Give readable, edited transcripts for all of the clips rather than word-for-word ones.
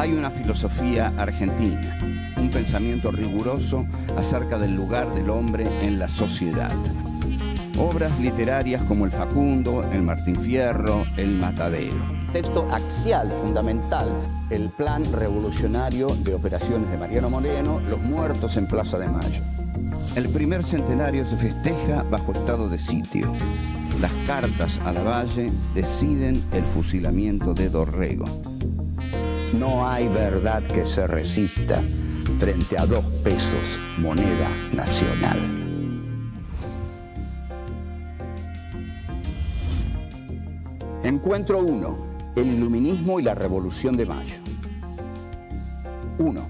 Hay una filosofía argentina, un pensamiento riguroso acerca del lugar del hombre en la sociedad. Obras literarias como El Facundo, El Martín Fierro, El Matadero. Texto axial, fundamental, el plan revolucionario de operaciones de Mariano Moreno, Los muertos en Plaza de Mayo. El primer centenario se festeja bajo estado de sitio. Las cartas a Lavalle deciden el fusilamiento de Dorrego. No hay verdad que se resista frente a 2 pesos, moneda nacional. Encuentro 1. El iluminismo y la Revolución de Mayo. 1.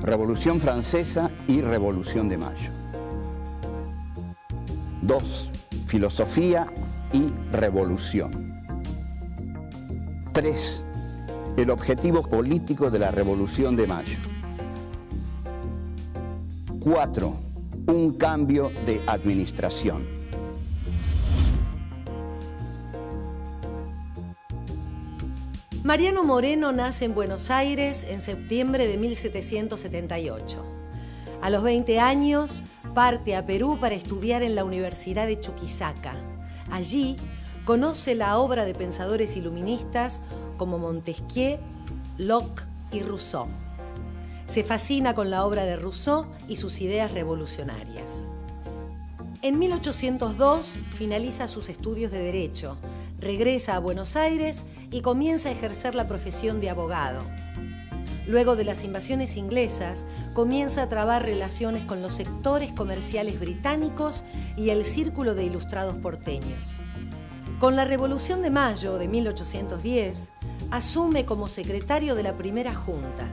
Revolución Francesa y Revolución de Mayo. 2. Filosofía y revolución. 3. El objetivo político de la Revolución de Mayo. 4. Un cambio de administración. Mariano Moreno nace en Buenos Aires en septiembre de 1778. A los 20 años parte a Perú para estudiar en la Universidad de Chuquisaca. Allí conoce la obra de pensadores iluministas como Montesquieu, Locke y Rousseau. Se fascina con la obra de Rousseau y sus ideas revolucionarias. En 1802 finaliza sus estudios de Derecho, regresa a Buenos Aires y comienza a ejercer la profesión de abogado. Luego de las invasiones inglesas, comienza a trabar relaciones con los sectores comerciales británicos y el círculo de ilustrados porteños. Con la Revolución de Mayo de 1810, asume como secretario de la primera junta.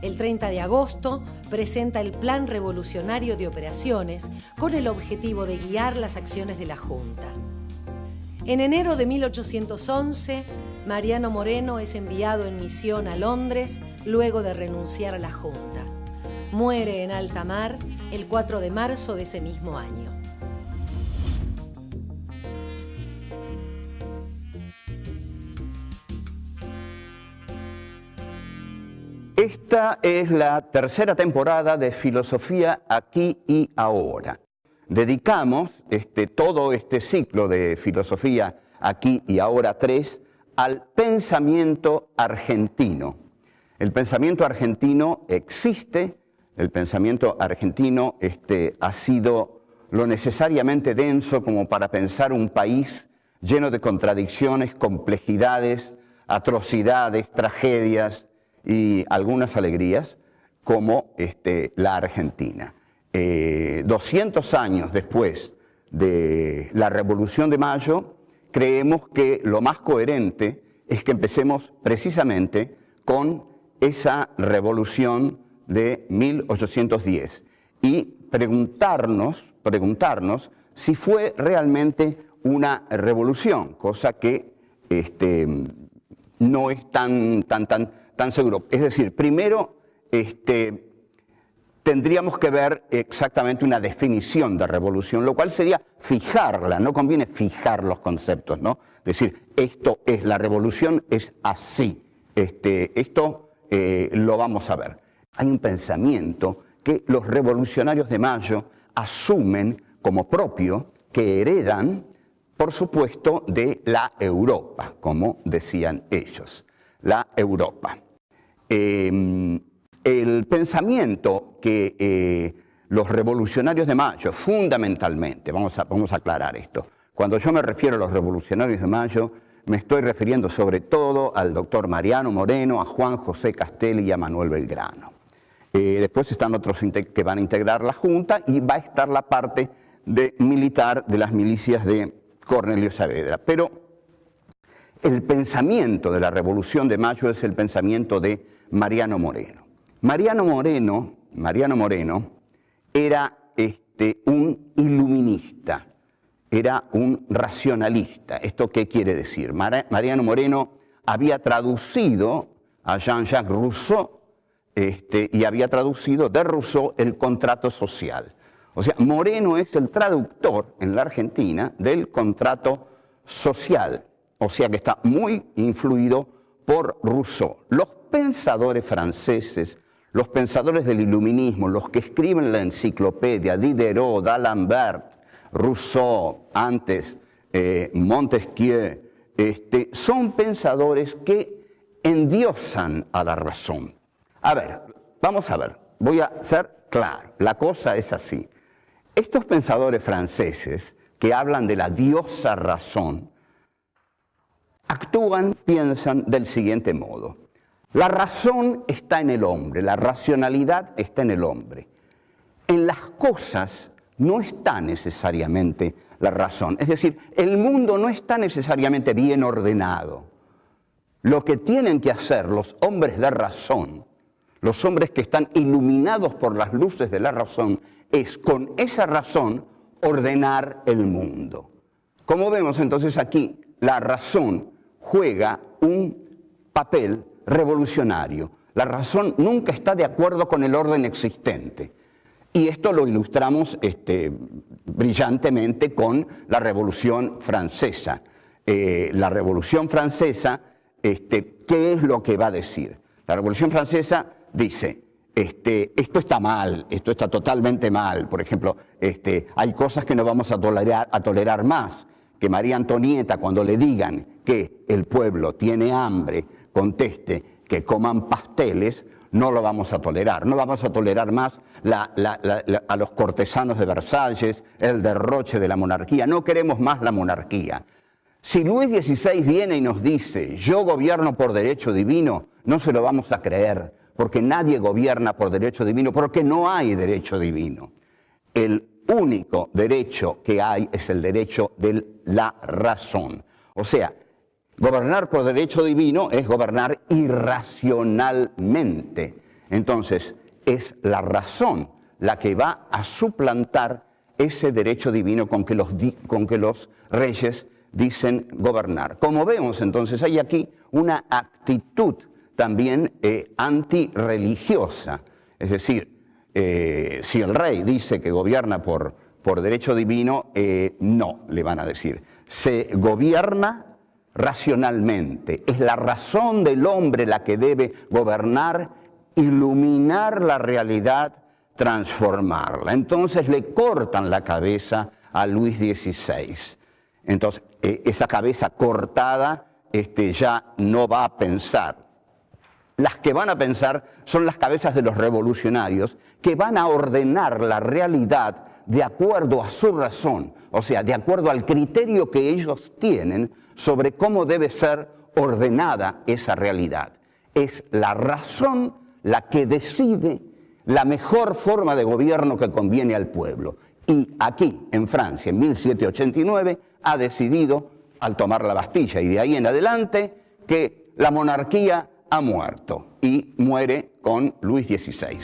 El 30 de agosto presenta el Plan Revolucionario de Operaciones con el objetivo de guiar las acciones de la junta. En enero de 1811, Mariano Moreno es enviado en misión a Londres luego de renunciar a la junta. Muere en alta mar el 4 de marzo de ese mismo año. Esta es la tercera temporada de Filosofía Aquí y Ahora. Dedicamos todo este ciclo de Filosofía Aquí y Ahora 3 al pensamiento argentino. El pensamiento argentino existe, el pensamiento argentino ha sido lo necesariamente denso como para pensar un país lleno de contradicciones, complejidades, atrocidades, tragedias y algunas alegrías, como la Argentina. 200 años después de la Revolución de Mayo, creemos que lo más coherente es que empecemos precisamente con esa revolución de 1810 y preguntarnos si fue realmente una revolución, cosa que no es tan seguro. Es decir, primero tendríamos que ver exactamente una definición de revolución, lo cual sería fijarla, no conviene fijar los conceptos, ¿no? Decir, esto es la revolución, es así. Esto lo vamos a ver. Hay un pensamiento que los revolucionarios de Mayo asumen como propio, que heredan, por supuesto, de la Europa, como decían ellos, la Europa. El pensamiento que los revolucionarios de Mayo, fundamentalmente, vamos a aclarar esto, cuando yo me refiero a los revolucionarios de Mayo, me estoy refiriendo sobre todo al doctor Mariano Moreno, a Juan José Castelli y a Manuel Belgrano. Después están otros que van a integrar la Junta y va a estar la parte militar de las milicias de Cornelio Saavedra. Pero el pensamiento de la Revolución de Mayo es el pensamiento de Mariano Moreno. Mariano Moreno era un iluminista, era un racionalista. ¿Esto qué quiere decir? Mariano Moreno había traducido a Jean-Jacques Rousseau y había traducido de Rousseau el contrato social. O sea, Moreno es el traductor en la Argentina del contrato social. O sea que está muy influido por Rousseau. Los pensadores franceses, los pensadores del iluminismo, los que escriben la enciclopedia, Diderot, d'Alembert, Rousseau, antes Montesquieu, son pensadores que endiosan a la razón. A ver, vamos a ver, voy a ser claro, la cosa es así. Estos pensadores franceses que hablan de la diosa razón, actúan, piensan del siguiente modo. La razón está en el hombre, la racionalidad está en el hombre. En las cosas no está necesariamente la razón. Es decir, el mundo no está necesariamente bien ordenado. Lo que tienen que hacer los hombres de razón, los hombres que están iluminados por las luces de la razón, es con esa razón ordenar el mundo. Como vemos entonces aquí, la razón juega un papel revolucionario. La razón nunca está de acuerdo con el orden existente. Y esto lo ilustramos brillantemente con la Revolución Francesa. La Revolución Francesa, ¿qué es lo que va a decir? La Revolución Francesa dice, esto está mal, esto está totalmente mal. Por ejemplo, hay cosas que no vamos a tolerar más. Que María Antonieta, cuando le digan que el pueblo tiene hambre, conteste que coman pasteles, no lo vamos a tolerar. No vamos a tolerar más a los cortesanos de Versalles, el derroche de la monarquía. No queremos más la monarquía. Si Luis XVI viene y nos dice, yo gobierno por derecho divino, no se lo vamos a creer, porque nadie gobierna por derecho divino, porque no hay derecho divino. El único derecho que hay es el derecho de la razón. O sea, gobernar por derecho divino es gobernar irracionalmente. Entonces, es la razón la que va a suplantar ese derecho divino con que los reyes dicen gobernar. Como vemos, entonces, hay aquí una actitud también antirreligiosa. Es decir, si el rey dice que gobierna por derecho divino, no, le van a decir. Se gobierna racionalmente. Es la razón del hombre la que debe gobernar, iluminar la realidad, transformarla. Entonces le cortan la cabeza a Luis XVI. Entonces, esa cabeza cortada ya no va a pensar. Las que van a pensar son las cabezas de los revolucionarios que van a ordenar la realidad de acuerdo a su razón, o sea, de acuerdo al criterio que ellos tienen sobre cómo debe ser ordenada esa realidad. Es la razón la que decide la mejor forma de gobierno que conviene al pueblo. Y aquí, en Francia, en 1789, ha decidido, al tomar la Bastilla y de ahí en adelante, que la monarquía ha muerto y muere con Luis XVI.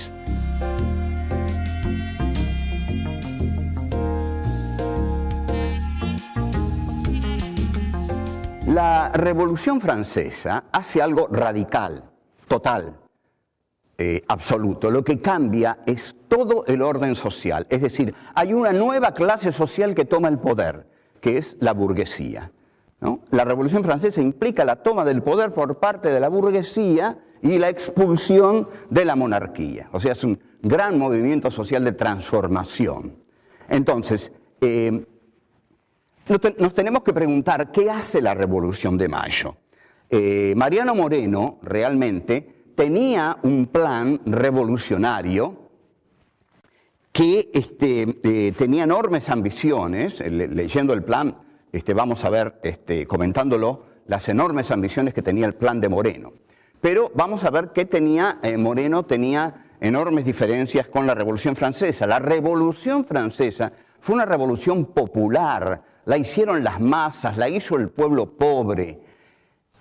La Revolución Francesa hace algo radical, total, absoluto. Lo que cambia es todo el orden social. Es decir, hay una nueva clase social que toma el poder, que es la burguesía, ¿no? La Revolución Francesa implica la toma del poder por parte de la burguesía y la expulsión de la monarquía. O sea, es un gran movimiento social de transformación. Entonces, nos tenemos que preguntar, ¿qué hace la Revolución de Mayo? Mariano Moreno realmente tenía un plan revolucionario que tenía enormes ambiciones. Leyendo el plan, vamos a ver, comentándolo, las enormes ambiciones que tenía el plan de Moreno. Pero vamos a ver qué tenía Moreno. Tenía enormes diferencias con la Revolución Francesa. La Revolución Francesa fue una revolución popular, la hicieron las masas, la hizo el pueblo pobre,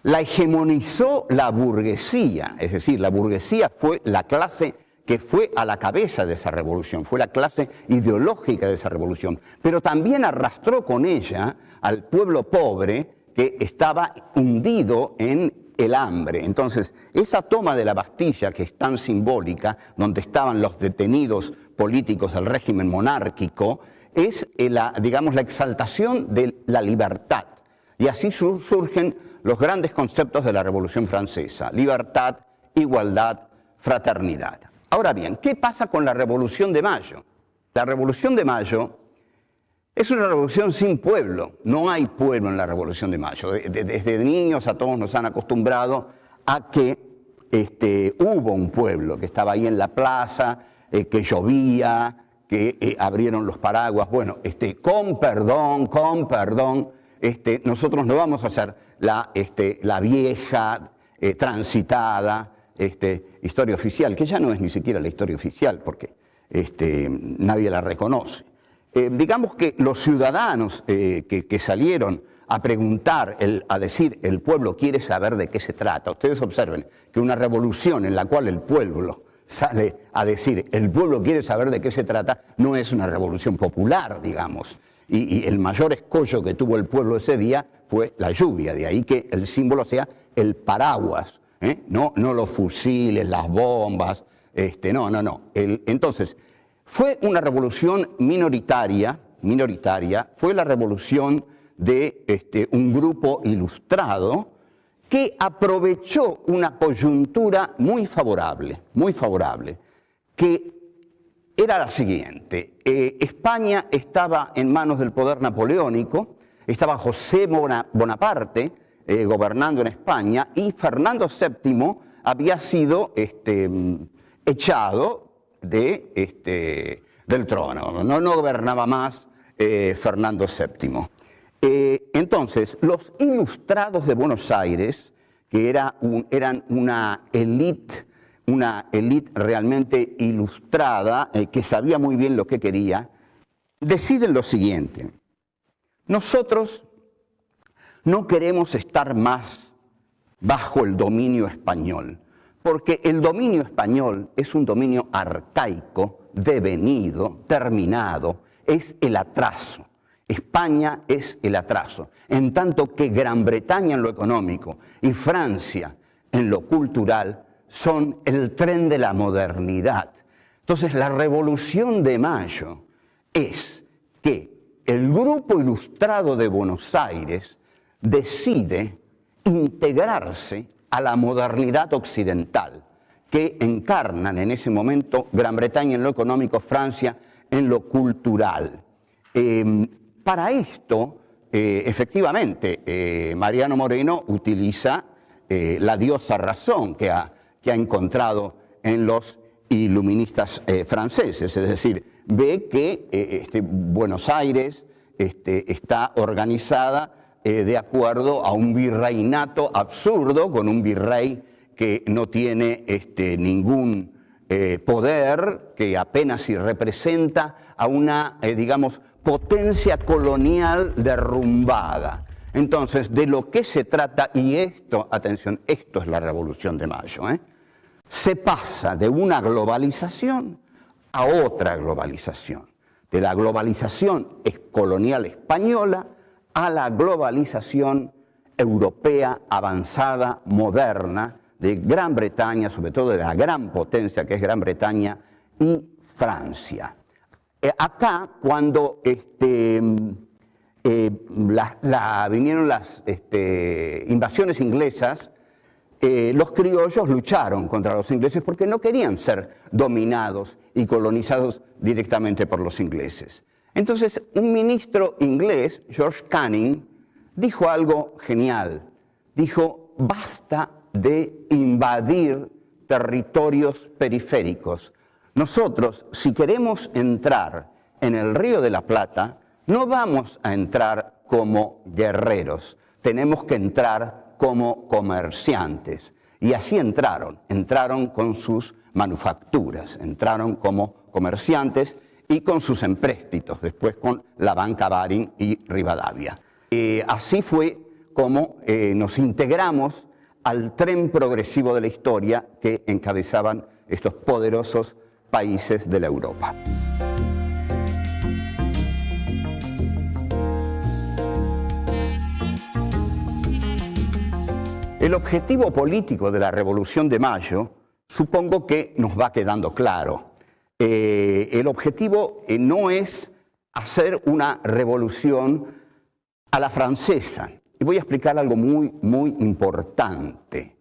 la hegemonizó la burguesía, es decir, la burguesía fue la clase que fue a la cabeza de esa revolución, fue la clase ideológica de esa revolución, pero también arrastró con ella al pueblo pobre que estaba hundido en el hambre. Entonces, esa toma de la Bastilla, que es tan simbólica, donde estaban los detenidos políticos del régimen monárquico, es digamos, la exaltación de la libertad. Y así surgen los grandes conceptos de la Revolución Francesa: libertad, igualdad, fraternidad. Ahora bien, ¿qué pasa con la Revolución de Mayo? La Revolución de Mayo es una revolución sin pueblo. No hay pueblo en la Revolución de Mayo. Desde niños a todos nos han acostumbrado a que hubo un pueblo que estaba ahí en la plaza, que llovía, que abrieron los paraguas. Bueno, con perdón, nosotros no vamos a hacer la vieja, transitada historia oficial, que ya no es ni siquiera la historia oficial, porque nadie la reconoce. Digamos que los ciudadanos que salieron a preguntar, a decir, el pueblo quiere saber de qué se trata. Ustedes observen que una revolución en la cual el pueblo sale a decir, el pueblo quiere saber de qué se trata, no es una revolución popular, digamos. Y el mayor escollo que tuvo el pueblo ese día fue la lluvia, de ahí que el símbolo sea el paraguas, no los fusiles, las bombas, no. Entonces, fue una revolución minoritaria, fue la revolución de un grupo ilustrado que aprovechó una coyuntura muy favorable, que era la siguiente. España estaba en manos del poder napoleónico, estaba José Bonaparte gobernando en España y Fernando VII había sido echado del trono, no gobernaba más Fernando VII. Entonces, los ilustrados de Buenos Aires, que eran una élite realmente ilustrada, que sabía muy bien lo que quería, deciden lo siguiente: nosotros no queremos estar más bajo el dominio español, porque el dominio español es un dominio arcaico, devenido, terminado, es el atraso. España es el atraso, en tanto que Gran Bretaña en lo económico y Francia en lo cultural son el tren de la modernidad. Entonces, la Revolución de Mayo es que el grupo ilustrado de Buenos Aires decide integrarse a la modernidad occidental que encarnan en ese momento Gran Bretaña en lo económico, Francia en lo cultural. Para esto, efectivamente, Mariano Moreno utiliza la diosa razón que ha encontrado en los iluministas franceses, es decir, ve que Buenos Aires está organizada de acuerdo a un virreinato absurdo, con un virrey que no tiene ningún poder, que apenas si representa a una, digamos, potencia colonial derrumbada. Entonces, de lo que se trata, y esto, atención, esto es la Revolución de Mayo, se pasa de una globalización a otra globalización, de la globalización colonial española a la globalización europea avanzada, moderna, de Gran Bretaña, sobre todo de la gran potencia que es Gran Bretaña y Francia. Acá, cuando vinieron las invasiones inglesas, los criollos lucharon contra los ingleses porque no querían ser dominados y colonizados directamente por los ingleses. Entonces, un ministro inglés, George Canning, dijo algo genial. Dijo, basta de invadir territorios periféricos. Nosotros, si queremos entrar en el Río de la Plata, no vamos a entrar como guerreros, tenemos que entrar como comerciantes. Y así entraron con sus manufacturas, entraron como comerciantes y con sus empréstitos, después con la banca Baring y Rivadavia. Así fue como nos integramos al tren progresivo de la historia que encabezaban estos poderosos países de la Europa. El objetivo político de la Revolución de Mayo, supongo que nos va quedando claro. El objetivo no es hacer una revolución a la francesa. Y voy a explicar algo muy, muy importante.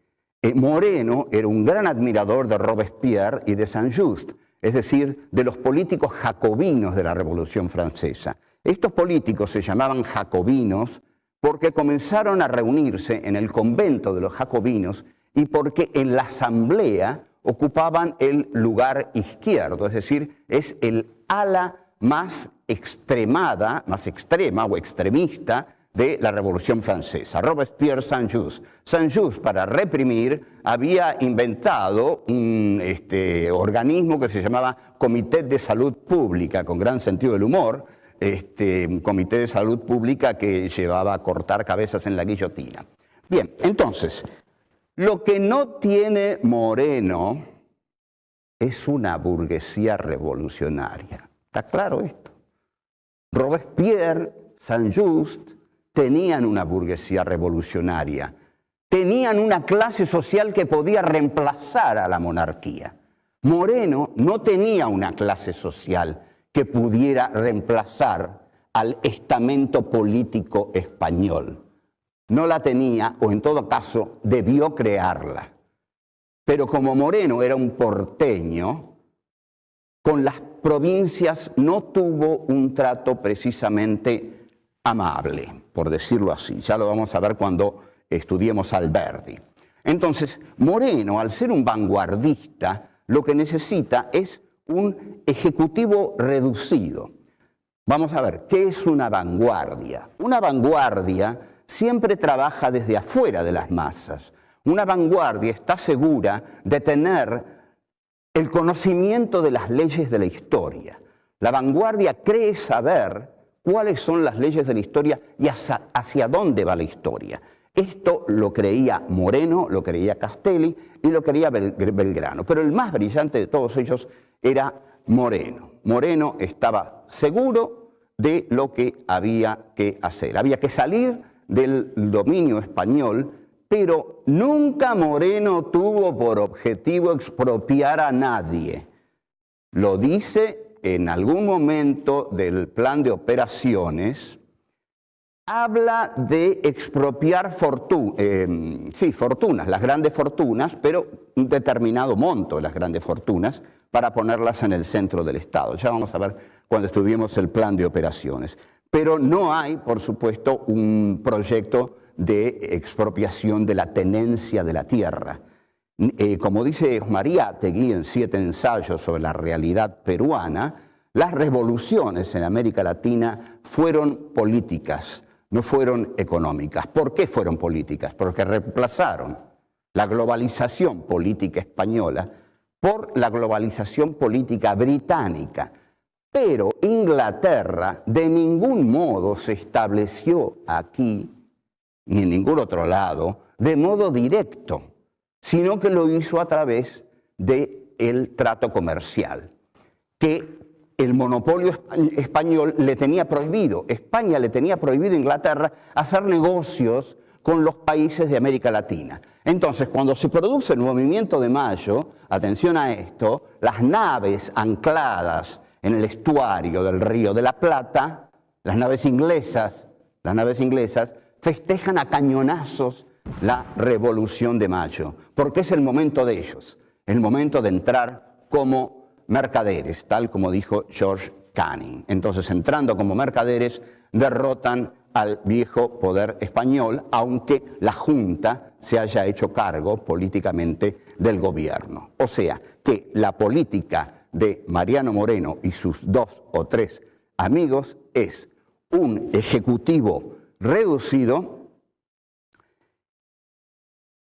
Moreno era un gran admirador de Robespierre y de Saint-Just, es decir, de los políticos jacobinos de la Revolución Francesa. Estos políticos se llamaban jacobinos porque comenzaron a reunirse en el convento de los jacobinos y porque en la asamblea ocupaban el lugar izquierdo, es decir, es el ala más extrema o extremista de la Revolución Francesa. Robespierre, Saint-Just. Saint-Just, para reprimir, había inventado un organismo que se llamaba Comité de Salud Pública, con gran sentido del humor, un comité de salud pública que llevaba a cortar cabezas en la guillotina. Bien, entonces, lo que no tiene Moreno es una burguesía revolucionaria. ¿Está claro esto? Robespierre, Saint-Just tenían una burguesía revolucionaria, tenían una clase social que podía reemplazar a la monarquía. Moreno no tenía una clase social que pudiera reemplazar al estamento político español. No la tenía, o en todo caso debió crearla. Pero como Moreno era un porteño, con las provincias no tuvo un trato precisamente amable, por decirlo así. Ya lo vamos a ver cuando estudiemos Alberdi. Entonces, Moreno, al ser un vanguardista, lo que necesita es un ejecutivo reducido. Vamos a ver, ¿qué es una vanguardia? Una vanguardia siempre trabaja desde afuera de las masas. Una vanguardia está segura de tener el conocimiento de las leyes de la historia. La vanguardia cree saber cuáles son las leyes de la historia y hacia dónde va la historia. Esto lo creía Moreno, lo creía Castelli y lo creía Belgrano. Pero el más brillante de todos ellos era Moreno. Moreno estaba seguro de lo que había que hacer. Había que salir del dominio español, pero nunca Moreno tuvo por objetivo expropiar a nadie. Lo dice en algún momento del plan de operaciones, habla de expropiar fortunas, las grandes fortunas, pero un determinado monto de las grandes fortunas para ponerlas en el centro del Estado. Ya vamos a ver cuando estudiemos el plan de operaciones. Pero no hay, por supuesto, un proyecto de expropiación de la tenencia de la tierra. Como dice Mariátegui en 7 ensayos sobre la realidad peruana, las revoluciones en América Latina fueron políticas, no fueron económicas. ¿Por qué fueron políticas? Porque reemplazaron la globalización política española por la globalización política británica. Pero Inglaterra de ningún modo se estableció aquí, ni en ningún otro lado, de modo directo, sino que lo hizo a través del trato comercial, que el monopolio español le tenía prohibido. España le tenía prohibido a Inglaterra hacer negocios con los países de América Latina. Entonces, cuando se produce el movimiento de Mayo, atención a esto, las naves ancladas en el estuario del Río de la Plata, las naves inglesas festejan a cañonazos la Revolución de Mayo, porque es el momento de ellos, el momento de entrar como mercaderes, tal como dijo George Canning. Entonces, entrando como mercaderes, derrotan al viejo poder español, aunque la Junta se haya hecho cargo políticamente del gobierno. O sea, que la política de Mariano Moreno y sus 2 o 3 amigos es un ejecutivo reducido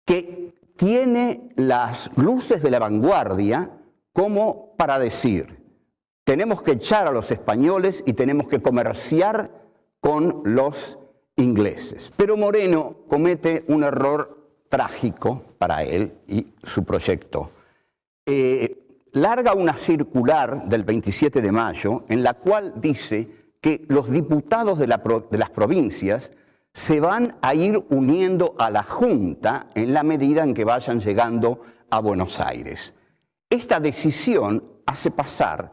que tiene las luces de la vanguardia como para decir, tenemos que echar a los españoles y tenemos que comerciar con los ingleses. Pero Moreno comete un error trágico para él y su proyecto. Larga una circular del 27 de mayo en la cual dice que los diputados de las provincias se van a ir uniendo a la Junta en la medida en que vayan llegando a Buenos Aires. Esta decisión hace pasar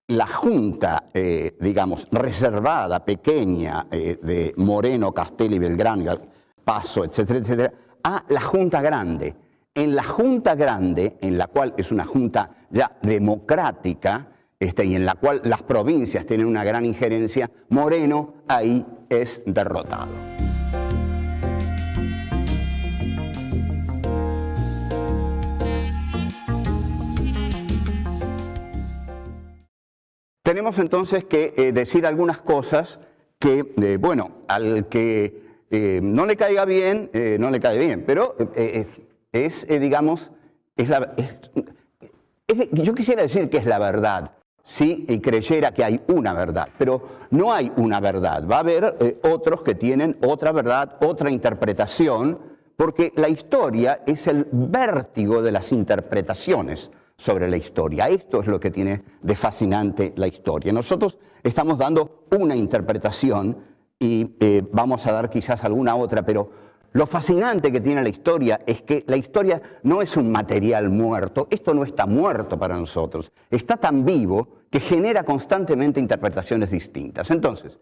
la Junta, digamos, reservada, pequeña, de Moreno, Castelli, Belgrano, Paso, etcétera, etcétera, a la Junta grande. en la Junta Grande, en la cual es una junta ya democrática, y en la cual las provincias tienen una gran injerencia, Moreno ahí es derrotado. Tenemos entonces que decir algunas cosas que, bueno, al que no le caiga bien, no le cae bien, pero digamos, yo quisiera decir que es la verdad, si creyera que hay una verdad, pero no hay una verdad, va a haber otros que tienen otra verdad, otra interpretación, porque la historia es el vértigo de las interpretaciones sobre la historia. Esto es lo que tiene de fascinante la historia. Nosotros estamos dando una interpretación y vamos a dar quizás alguna otra, pero lo fascinante que tiene la historia es que la historia no es un material muerto. Esto no está muerto para nosotros. Está tan vivo que genera constantemente interpretaciones distintas. Entonces,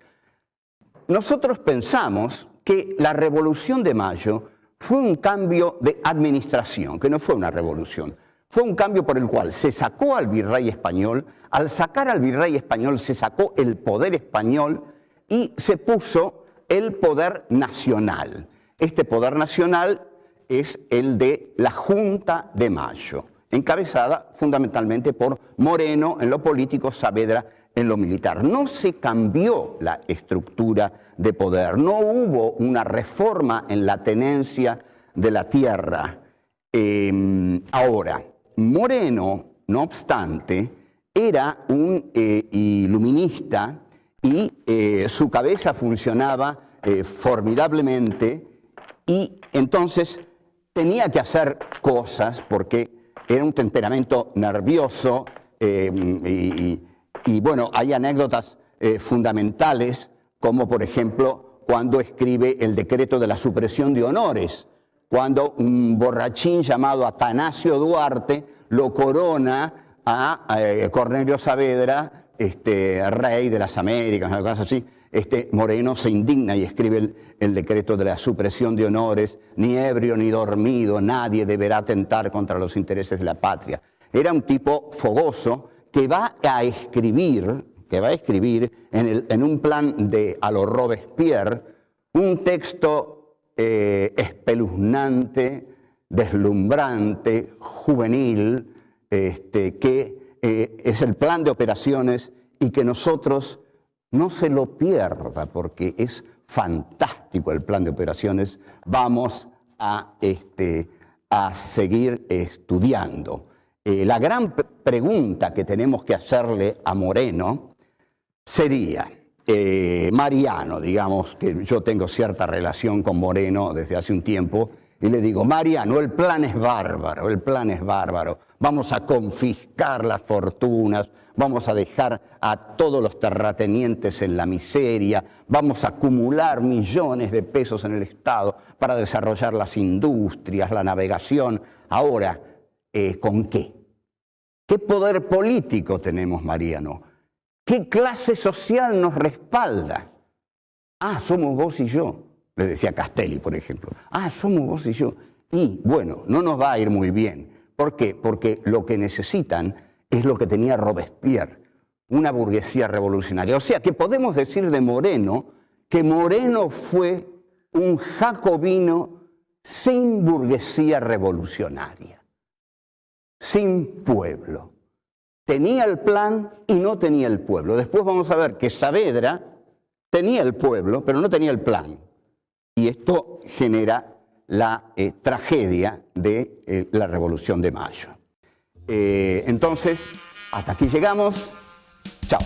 nosotros pensamos que la Revolución de Mayo fue un cambio de administración, que no fue una revolución. Fue un cambio por el cual se sacó al virrey español, al sacar al virrey español se sacó el poder español y se puso el poder nacional. Este poder nacional es el de la Junta de Mayo, encabezada fundamentalmente por Moreno en lo político, Saavedra en lo militar. No se cambió la estructura de poder, no hubo una reforma en la tenencia de la tierra. Ahora, Moreno, no obstante, era un iluminista y su cabeza funcionaba formidablemente y entonces tenía que hacer cosas porque era un temperamento nervioso y bueno, hay anécdotas fundamentales como por ejemplo cuando escribe el decreto de la supresión de honores, cuando un borrachín llamado Atanasio Duarte lo corona a Cornelio Saavedra, rey de las Américas, algo así. Moreno se indigna y escribe el decreto de la supresión de honores, ni ebrio ni dormido, nadie deberá atentar contra los intereses de la patria. Era un tipo fogoso que va a escribir en un plan a lo Robespierre, un texto espeluznante, deslumbrante, juvenil, que es el plan de operaciones y que nosotros no se lo pierda porque es fantástico el plan de operaciones. Vamos a seguir estudiando. La gran pregunta que tenemos que hacerle a Moreno sería, Mariano, digamos que yo tengo cierta relación con Moreno desde hace un tiempo, y le digo, Mariano, el plan es bárbaro, vamos a confiscar las fortunas, vamos a dejar a todos los terratenientes en la miseria, vamos a acumular millones de pesos en el Estado para desarrollar las industrias, la navegación. Ahora, ¿con qué? ¿Qué poder político tenemos, Mariano? ¿Qué clase social nos respalda? Ah, somos vos y yo, le decía Castelli, por ejemplo. Ah, somos vos y yo. Y bueno, no nos va a ir muy bien. ¿Por qué? Porque lo que necesitan es lo que tenía Robespierre, una burguesía revolucionaria. O sea, que podemos decir de Moreno que Moreno fue un jacobino sin burguesía revolucionaria, sin pueblo. Tenía el plan y no tenía el pueblo. Después vamos a ver que Saavedra tenía el pueblo, pero no tenía el plan. Y esto genera la tragedia de la Revolución de Mayo. Entonces, hasta aquí llegamos. Chao.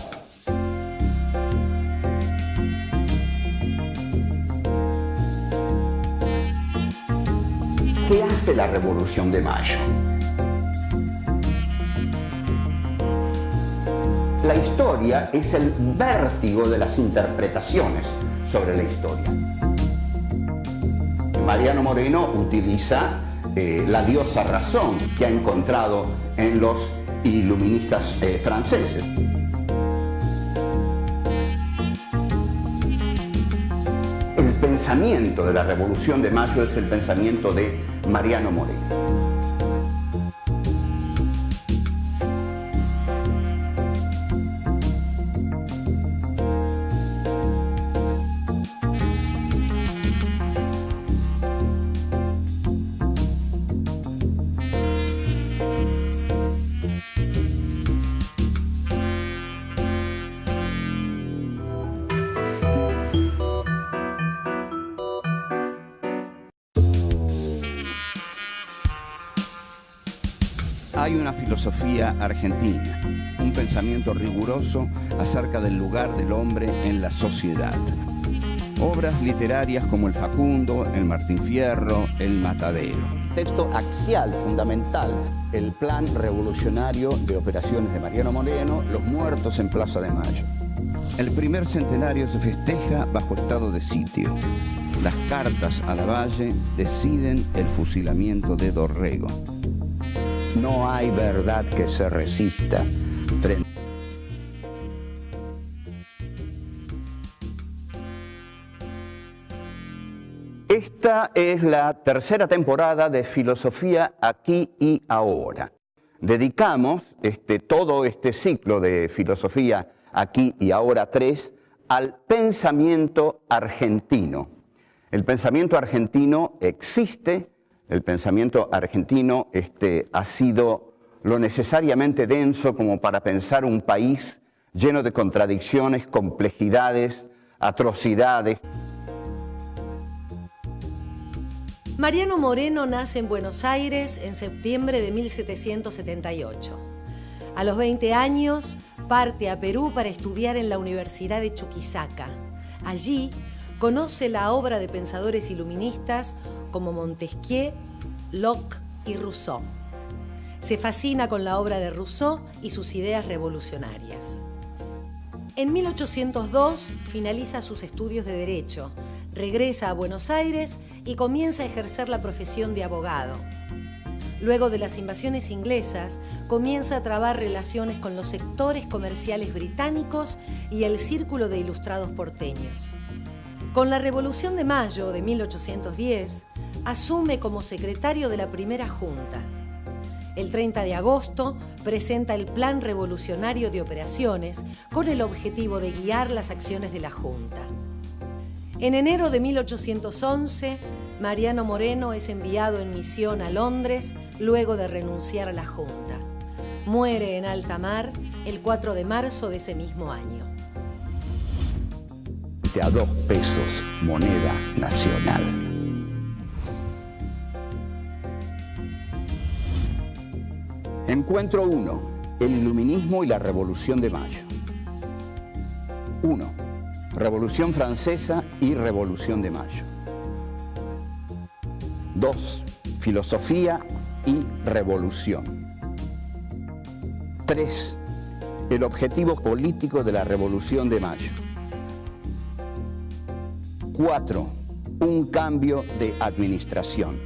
¿Qué hace la Revolución de Mayo? La historia es el vértigo de las interpretaciones sobre la historia. Mariano Moreno utiliza la diosa razón que ha encontrado en los iluministas franceses. El pensamiento de la Revolución de Mayo es el pensamiento de Mariano Moreno. Hay una filosofía argentina, un pensamiento riguroso acerca del lugar del hombre en la sociedad. Obras literarias como El Facundo, El Martín Fierro, El Matadero. Texto axial, fundamental, el plan revolucionario de operaciones de Mariano Moreno, Los muertos en Plaza de Mayo. El primer centenario se festeja bajo estado de sitio. Las cartas a Lavalle deciden el fusilamiento de Dorrego. No hay verdad que se resista frente. Esta es la tercera temporada de Filosofía Aquí y Ahora. Dedicamos todo este ciclo de Filosofía Aquí y Ahora 3 al pensamiento argentino. El pensamiento argentino existe, el pensamiento argentino ha sido lo necesariamente denso como para pensar un país lleno de contradicciones, complejidades, atrocidades. Mariano Moreno nace en Buenos Aires en septiembre de 1778. A los 20 años parte a Perú para estudiar en la Universidad de Chuquisaca. Allí conoce la obra de pensadores iluministas como Montesquieu, Locke y Rousseau. Se fascina con la obra de Rousseau y sus ideas revolucionarias. En 1802 finaliza sus estudios de Derecho, regresa a Buenos Aires y comienza a ejercer la profesión de abogado. Luego de las invasiones inglesas, comienza a trabar relaciones con los sectores comerciales británicos y el círculo de ilustrados porteños. Con la Revolución de Mayo de 1810, asume como secretario de la primera junta. El 30 de agosto presenta el Plan Revolucionario de Operaciones con el objetivo de guiar las acciones de la Junta. En enero de 1811, Mariano Moreno es enviado en misión a Londres luego de renunciar a la Junta. Muere en alta mar el 4 de marzo de ese mismo año. A 2 pesos, moneda nacional. Encuentro 1. El iluminismo y la Revolución de Mayo. 1. Revolución Francesa y Revolución de Mayo. 2. Filosofía y revolución. 3. El objetivo político de la Revolución de Mayo. 4. Un cambio de administración.